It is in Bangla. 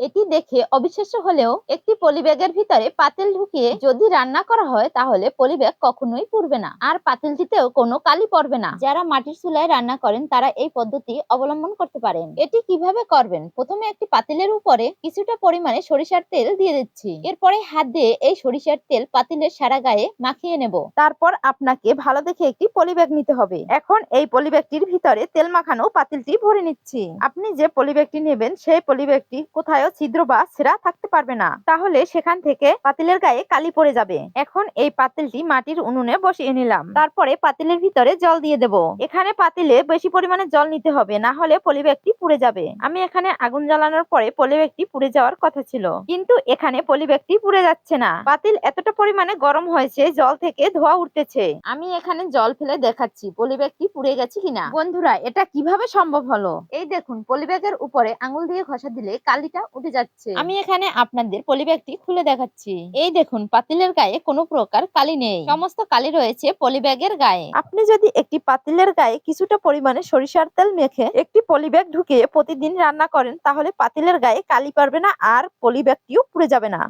এটি দেখে অবিশ্বাস্য হলেও একটি পলিব্যাগের ভিতরে পাতিল ঢুকিয়ে যদি রান্না করা হয় তাহলে পলিব্যাগ কখনোই পুড়বে না আর পাতিলটিতেও কোনো কালি পড়বে না। যারা মাটির চুলায় রান্না করেন তারা এই পদ্ধতি অবলম্বন করতে পারেন। এটি কিভাবে করবেন? প্রথমে একটি পাতিলের উপরে কিছুটা পরিমাণে সরিষার তেল দিয়ে দিচ্ছি। এরপরে হাত দিয়ে এই সরিষার তেল পাতিলের সারা গায়ে মাখিয়ে নেব। তারপর আপনাকে ভালো দেখে একটি পলিব্যাগ নিতে হবে। এখন এই পলিব্যাগটির ভিতরে তেল মাখানো পাতিলটি ভরে নিচ্ছি। আপনি যে পলিব্যাগটি নেবেন সেই পলিব্যাগটি কোথাও ছিদ্র বা ছেঁড়া থাকতে পারবে না, তাহলে সেখান থেকে পাতিলের গায়ে কালি পড়ে যাবে। এখন এই পাতিলটি মাটির উনুনে বসিয়ে নিলাম। তারপরে পাতিলের ভিতরে জল দিয়ে দেব। এখানে পাতিলে বেশি পরিমাণে জল নিতে হবে, না হলে পলিব্যাগটি পুড়ে যাবে। আমি এখানে আগুন জ্বালানোর পরে পলিব্যাগটি পুড়ে যাওয়ার কথা ছিল, কিন্তু এখানে পলিব্যাগটি পুড়ে যাচ্ছে না। পাতিল এতটা পরিমাণে গরম হয়েছে জল থেকে ধোঁয়া উঠতেছে। আমি এখানে জল ফেলে দেখাচ্ছি পলিব্যাগটি পুড়ে গেছে কিনা। বন্ধুরা, এটা কিভাবে সম্ভব হলো? এই দেখুন, পলিব্যাগের উপরে আঙুল দিয়ে ঘষা দিলে কালিটা উঠে যাচ্ছে। আমি এখানে আপনাদের পলিব্যাগটি খুলে দেখাচ্ছি। এই দেখুন, পাতিলের গায়ে কোনো প্রকার কালি নেই, সমস্ত কালি রয়েছে পলিব্যাগের গায়ে। আপনি যদি একটি পাতিলের গায়ে কিছুটা পরিমাণে সরিষার তেল মেখে একটি পলিব্যাগ ঢুকিয়ে প্রতিদিন রান্না করেন তাহলে পাতিলের গায়ে কালি পারবে না আর পলিব্যাগটিও পুড়ে যাবে না।